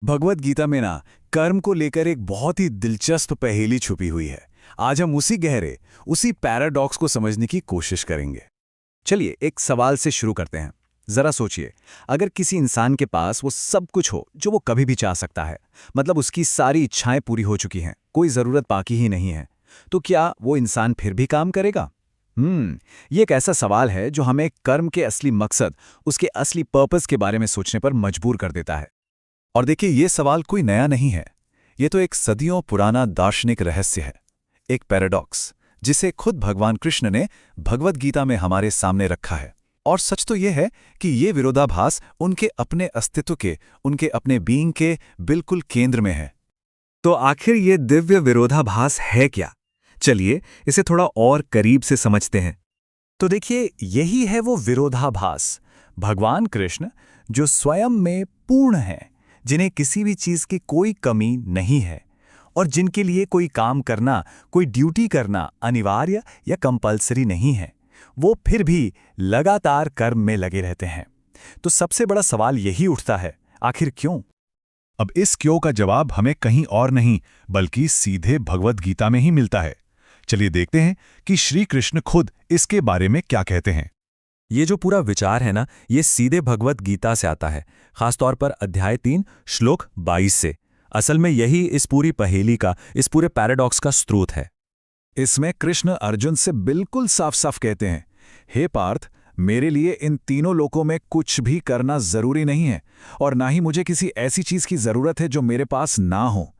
भगवत गीता में ना कर्म को लेकर एक बहुत ही दिलचस्प पहेली छुपी हुई है। आज हम उसी पैराडॉक्स को समझने की कोशिश करेंगे। चलिए एक सवाल से शुरू करते हैं। जरा सोचिए, अगर किसी इंसान के पास वो सब कुछ हो जो वो कभी भी चाह सकता है, मतलब उसकी सारी इच्छाएं पूरी हो चुकी हैं, कोई जरूरत बाकी ही नहीं है, तो क्या वो इंसान फिर भी काम करेगा? ये एक ऐसा सवाल है जो हमें कर्म के असली मकसद, उसके असली पर्पस के बारे में सोचने पर मजबूर कर देता है। और देखिए, ये सवाल कोई नया नहीं है। ये तो एक सदियों पुराना दार्शनिक रहस्य है, एक पैराडॉक्स जिसे खुद भगवान कृष्ण ने भगवद गीता में हमारे सामने रखा है। और सच तो ये है कि ये विरोधाभास उनके अपने अस्तित्व के, उनके अपने बीइंग के बिल्कुल केंद्र में है। तो आखिर ये दिव्य विरोधाभास है क्या? चलिए इसे थोड़ा और करीब से समझते हैं। तो देखिए, यही है वो विरोधाभास। भगवान कृष्ण जो स्वयं में पूर्ण हैं, जिन्हें किसी भी चीज की कोई कमी नहीं है और जिनके लिए कोई काम करना, कोई ड्यूटी करना अनिवार्य या कंपल्सरी नहीं है, वो फिर भी लगातार कर्म में लगे रहते हैं। तो सबसे बड़ा सवाल यही उठता है, आखिर क्यों? अब इस क्यों का जवाब हमें कहीं और नहीं बल्कि सीधे भगवद गीता में ही मिलता है। चलिए देखते हैं कि श्री कृष्ण खुद इसके बारे में क्या कहते हैं। ये जो पूरा विचार है ना, ये सीधे भगवत गीता से आता है, खासतौर पर अध्याय 3 श्लोक 22 से। असल में यही इस पूरी पहेली का, इस पूरे पैराडॉक्स का स्रोत है। इसमें कृष्ण अर्जुन से बिल्कुल साफ साफ कहते हैं, हे पार्थ, मेरे लिए इन तीनों लोकों में कुछ भी करना जरूरी नहीं है और ना ही मुझे किसी ऐसी चीज की जरूरत है जो मेरे पास ना हो।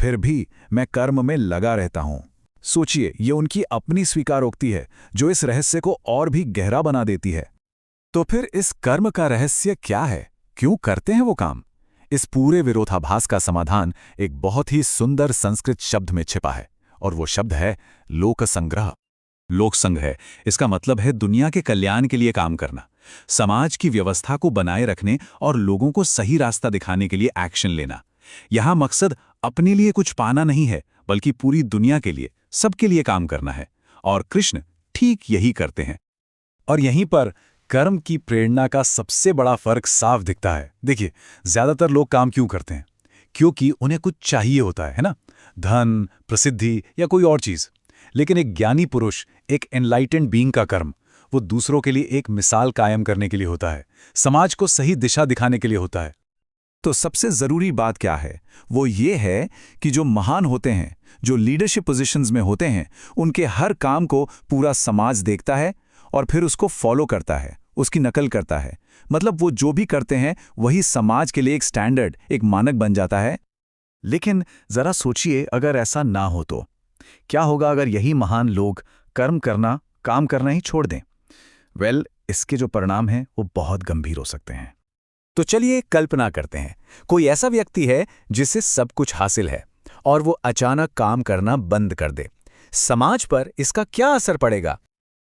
फिर भी मैं कर्म में लगा रहता हूं। सोचिए, ये उनकी अपनी स्वीकारोक्ति है जो इस रहस्य को और भी गहरा बना देती है। तो फिर इस कर्म का रहस्य क्या है? क्यों करते हैं वो काम? इस पूरे विरोधाभास का समाधान एक बहुत ही सुंदर संस्कृत शब्द में छिपा है, और वो शब्द है लोक संग्रह। लोक संघ है, इसका मतलब है दुनिया के कल्याण के लिए काम करना, समाज की व्यवस्था को बनाए रखने और लोगों को सही रास्ता दिखाने के लिए एक्शन लेना। यहां मकसद अपने लिए कुछ पाना नहीं है, बल्कि पूरी दुनिया के लिए, सबके लिए काम करना है। और कृष्ण ठीक यही करते हैं। और यहीं पर कर्म की प्रेरणा का सबसे बड़ा फर्क साफ दिखता है। देखिए, ज्यादातर लोग काम क्यों करते हैं? क्योंकि उन्हें कुछ चाहिए होता है ना? धन, प्रसिद्धि या कोई और चीज। लेकिन एक ज्ञानी पुरुष, एक एनलाइटेंड बीइंग का कर्म, वो दूसरों के लिए एक मिसाल कायम करने के लिए होता है, समाज को सही दिशा दिखाने के लिए होता है। तो सबसे जरूरी बात क्या है? वो ये है कि जो महान होते हैं, जो लीडरशिप पोजीशंस में होते हैं, उनके हर काम को पूरा समाज देखता है और फिर उसको फॉलो करता है, उसकी नकल करता है। मतलब वो जो भी करते हैं वही समाज के लिए एक स्टैंडर्ड, एक मानक बन जाता है। लेकिन जरा सोचिए, अगर ऐसा ना हो तो क्या होगा? अगर यही महान लोग कर्म करना, काम करना ही छोड़ दें? इसके जो परिणाम हैं वो बहुत गंभीर हो सकते हैं। तो चलिए कल्पना करते हैं, कोई ऐसा व्यक्ति है जिसे सब कुछ हासिल है और वो अचानक काम करना बंद कर दे। समाज पर इसका क्या असर पड़ेगा?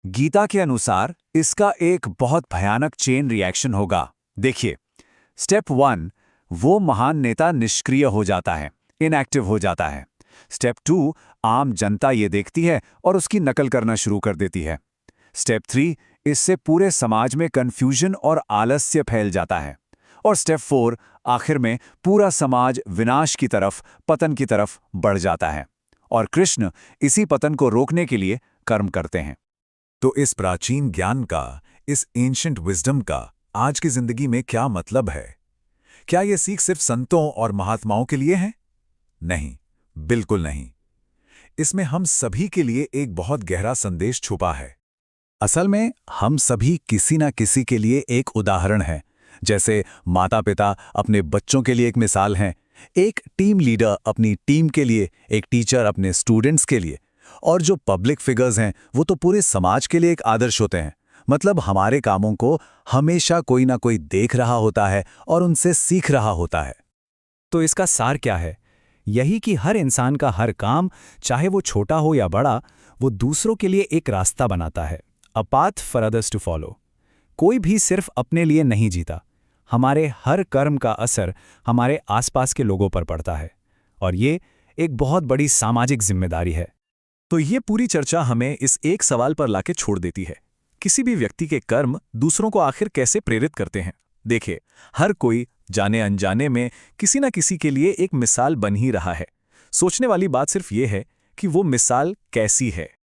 गीता के अनुसार इसका एक बहुत भयानक चेन रिएक्शन होगा। देखिए, स्टेप 1, वो महान नेता निष्क्रिय हो जाता है, इनएक्टिव हो जाता है। स्टेप 2, आम जनता ये देखती है और उसकी नकल करना शुरू कर देती है। स्टेप 3, इससे पूरे समाज में कंफ्यूजन और आलस्य फैल जाता है। और स्टेप 4, आखिर में पूरा समाज विनाश की तरफ, पतन की तरफ बढ़ जाता है। और कृष्ण इसी पतन को रोकने के लिए कर्म करते हैं। तो इस प्राचीन ज्ञान का, इस एंशिएंट विजडम का आज की जिंदगी में क्या मतलब है? क्या यह सीख सिर्फ संतों और महात्माओं के लिए है? नहीं, बिल्कुल नहीं। इसमें हम सभी के लिए एक बहुत गहरा संदेश छुपा है। असल में हम सभी किसी ना किसी के लिए एक उदाहरण हैं। जैसे माता पिता अपने बच्चों के लिए एक मिसाल हैं, एक टीम लीडर अपनी टीम के लिए, एक टीचर अपने स्टूडेंट्स के लिए, और जो पब्लिक फिगर्स हैं वो तो पूरे समाज के लिए एक आदर्श होते हैं। मतलब हमारे कामों को हमेशा कोई ना कोई देख रहा होता है और उनसे सीख रहा होता है। तो इसका सार क्या है? यही कि हर इंसान का हर काम, चाहे वो छोटा हो या बड़ा, वो दूसरों के लिए एक रास्ता बनाता है, a path for others to follow. कोई भी सिर्फ अपने लिए नहीं जीता। हमारे हर कर्म का असर हमारे आसपास के लोगों पर पड़ता है, और ये एक बहुत बड़ी सामाजिक जिम्मेदारी है। तो ये पूरी चर्चा हमें इस एक सवाल पर लाके छोड़ देती है, किसी भी व्यक्ति के कर्म दूसरों को आखिर कैसे प्रेरित करते हैं? देखिए, हर कोई जाने अनजाने में किसी न किसी के लिए एक मिसाल बन ही रहा है। सोचने वाली बात सिर्फ ये है कि वो मिसाल कैसी है।